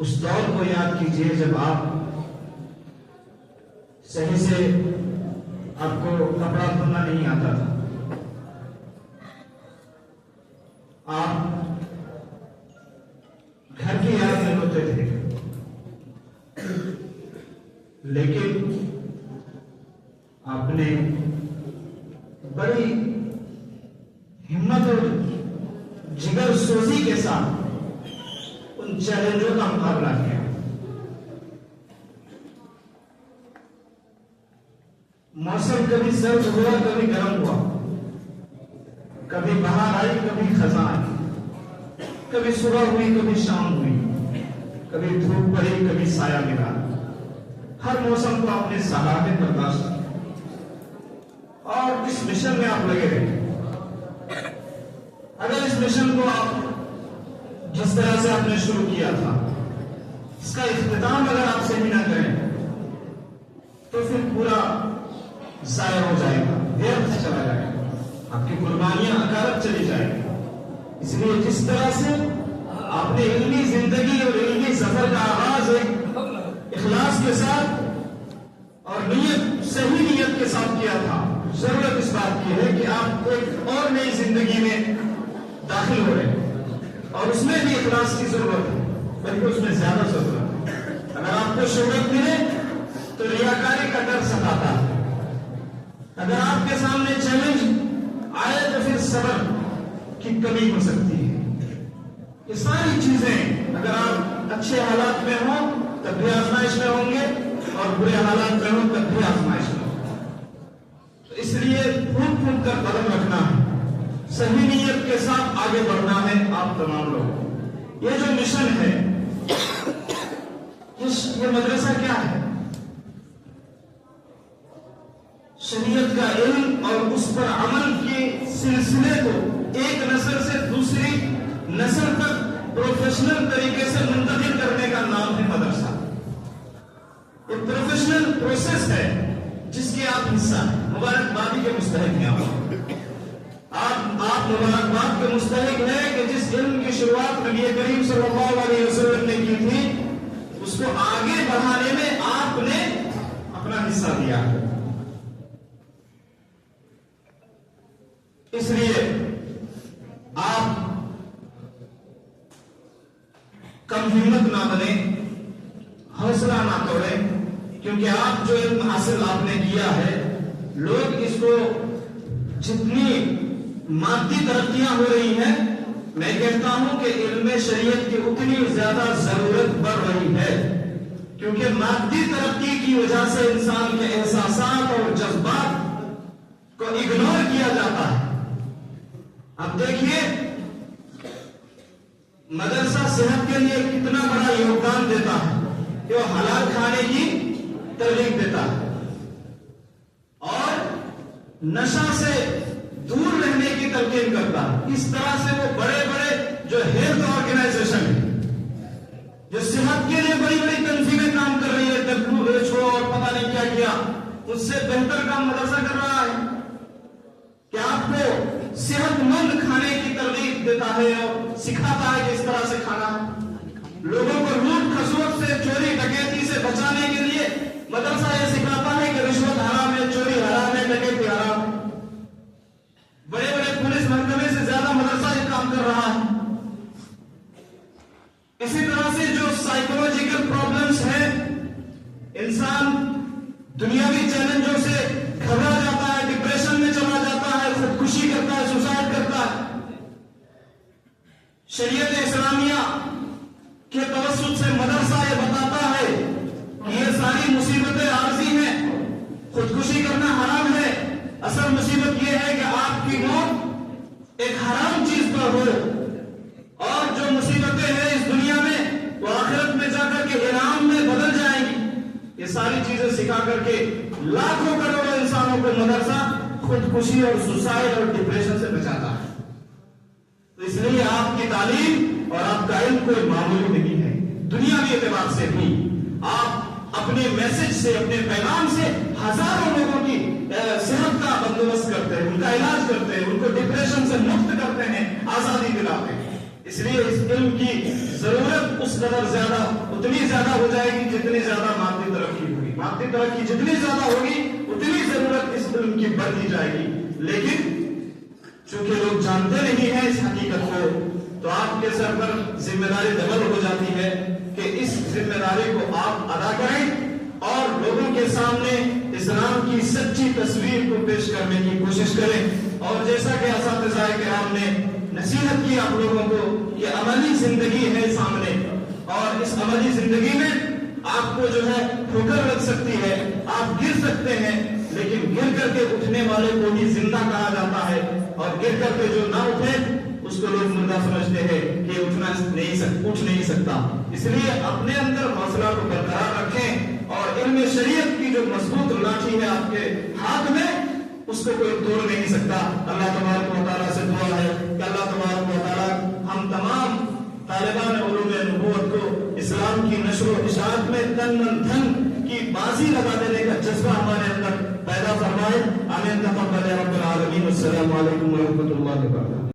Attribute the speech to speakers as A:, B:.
A: اس دور کو یاد کیجئے جب آپ صحیح سے آپ کو کپڑا دھونا نہیں آتا تھا، آپ گھر کی یاد میں ہوتے تھے، لیکن آپ نے بڑی ہمت اور جگر سوزی کے ساتھ ان چیلنجوں کا مقابلہ کیا۔ موسم کبھی سرد ہوا، کبھی گرم ہوا، کبھی بہار آئی، کبھی خزاں آئی، کبھی صبح ہوئی، کبھی شام ہوئی، کبھی دھوپ پڑی، کبھی سایہ ملا۔ ہر موسم کو آپ نے سہا کے برداشت کیا اور اس مشن میں آپ لگے رہے۔ اگر اس مشن کو آپ جس طرح سے آپ نے شروع کیا تھا، اس کا اختتام اگر آپ صحیح نہ کریں تو پھر پورا ضائع ہو جائے گا، ویرتھ چلا جائے گا، آپ کی قربانیاں اکارت چلی جائے گی۔ اس لیے جس طرح سے آپ نے علمی زندگی اور علمی سفر کا آغاز ایک اخلاص کے ساتھ اور نیت، صحیح نیت کے ساتھ کیا تھا، ضرورت اس بات کی ہے کہ آپ ایک اور نئی زندگی میں داخل ہو رہے ہیں اور اس میں بھی اخلاص کی ضرورت ہے، بلکہ اس میں زیادہ ضرورت ہے۔ اگر آپ کو شہرت ملے تو ریاکاری کا ڈر ستاتا ہے، اگر آپ کے سامنے چیلنج آئے تو پھر صبر کی کمی ہو سکتی ہے۔ یہ ساری چیزیں اگر آپ اچھے حالات میں ہوں تب بھی آزمائش میں ہوں گے اور برے حالات میں ہوں تب بھی آزمائش میں ہوں گے۔ تو اس لیے پھول پھول کر قدم رکھنا ہے، صحیح نیت کے ساتھ آگے بڑھنا ہے آپ تمام لوگ۔ یہ جو مشن ہے، یہ مدرسہ کیا ہے؟ شریعت کا علم اور اس پر عمل کے سلسلے کو ایک نسل سے دوسری نسل تک پروفیشنل طریقے سے منتقل کرنے کا نام ہے مدرسہ۔ ایک پروفیشنل پروسیس ہے جس کے آپ حصہ ہیں، مبارکبادی کے مستحق ہیں۔ آپ مبارکباد کے مستحق ہیں کہ جس علم کی شروعات نبی کریم صلی اللہ علیہ وسلم نے کی تھی، اس کو آگے بڑھانے میں آپ نے اپنا حصہ دیا ہے۔ اس لیے آپ کم ہمت نہ بنیں، حوصلہ نہ توڑیں، کیونکہ آپ جو علم حاصل آپ نے کیا ہے، لوگ اس کو جتنی مادی ترقیاں ہو رہی ہیں، میں کہتا ہوں کہ علم شریعت کی اتنی زیادہ ضرورت بڑھ رہی ہے، کیونکہ مادی ترقی کی وجہ سے انسان کے احساسات اور جذبات کو اگنور کیا جاتا ہے۔ اب دیکھیے مدرسہ صحت کے لیے کتنا بڑا یوگدان دیتا ہے کہ وہ حلال کھانے کی ترغیب دیتا ہے اور نشہ سے دور رہنے کی تلقین کرتا ہے۔ اس طرح سے وہ بڑے بڑے جو ہیلتھ آرگنائزیشن ہیں، جو صحت کے لیے بڑی بڑی تنظیمیں کام کر رہی ہے، WHO اور پتہ نہیں کیا کیا، اس سے بہتر کام مدرسہ کر رہا ہے کہ آپ کو صحت مند کھانے کی ترغیب دیتا ہے اور سکھاتا ہے کہ اس طرح سے کھانا ہے۔ لوگوں کو لوٹ کھسوٹ سے، چوری ڈکیتی سے بچانے کے لیے مدرسہ یہ سکھاتا ہے کہ رشوت حرام ہے، چوری حرام ہے، ڈکیتی حرام ہے۔ بڑے بڑے پولیس محکمے سے زیادہ مدرسہ یہ کام کر رہا ہے۔ اسی طرح سے جو سائیکولوجیکل پرابلمز ہیں، انسان دنیاوی چیلنجوں سے گھبرا جاتا ہے، ڈپریشن میں چلا جاتا ہے، خودکشی کرتا ہے، سوسائڈ کرتا ہے۔ شریعت اسلامیہ کے توسط سے مدرسہ یہ بتاتا ہے کہ یہ ساری مصیبتیں عارضی ہیں، خودکشی کرنا حرام ہے۔ اصل مصیبت یہ ہے کہ آپ کی موت ایک حرام چیز پر ہو، اور جو مصیبتیں ہیں اس دنیا میں وہ آخرت میں جا کر کے انعام میں بدل جائیں گی۔ یہ ساری چیزیں سکھا کر کے لاکھوں کروڑوں انسانوں کو مدرسہ خودکشی اور سوسائڈ اور ڈپریشن سے بچاتا ہے۔ تو اس لیے آپ کی تعلیم اور آپ کا علم کوئی معمولی نہیں ہے، دنیاوی اعتبار سے بھی آپ اپنے میسج سے، اپنے پیغام سے ہزاروں لوگوں کی صحت کا بندوبست کرتے ہیں، ان کا علاج کرتے ہیں، ان کو ڈپریشن سے مکت کرتے ہیں، آزادی دلاتے ہیں۔ اس لیے اس علم کی ضرورت اس قدر زیادہ اتنی زیادہ ہو جائے گی جتنی زیادہ مادی ترقی ہوگی، مادی ترقی جتنی زیادہ ہوگی اتنی ضرورت اس علم کی بڑھتی جائے گی۔ لیکن چونکہ لوگ جانتے نہیں ہیں اس حقیقت کو، تو آپ کے سر پر ذمہ داری ڈبل ہو جاتی ہے کہ اس ذمہ داری کو آپ ادا کریں اور لوگوں کے سامنے اسلام کی سچی تصویر کو پیش کرنے کی کوشش کریں۔ اور جیسا کہ اساتذہ کرام نے نصیحت کی آپ لوگوں کو کہ عملی زندگی ہے سامنے، اور اس عملی زندگی میں آپ کو جو ہے ٹھوکر لگ سکتی ہے، آپ گر سکتے ہیں، لیکن گر کر کے اٹھنے والے کو ہی زندہ کہا جاتا ہے، اور گر کر کے جو نہ اٹھے اس کو لوگ مردہ سمجھتے ہیں کہ اٹھ نہیں سکتا۔ اس لیے اپنے اندر حوصلہ کو برقرار رکھیں، اور علم شریعت کی جو مضبوط لاٹھی ہے آپ کے ہاتھ میں، اس کو کوئی توڑ نہیں سکتا۔ اللہ تبارک و تعالیٰ سے دعا ہے کہ اللہ تبارک و تعالیٰ ہم تمام طالبان علوم نبوت کو اسلام کی نشر و اشاعت میں تن من دھن کی بازی لگا دینے کا جذبہ ہمارے اندر پیدا فرمائے۔ آمین تقبل رب العالمین۔ السلام علیکم ورحمۃ اللہ وبرکاتہ۔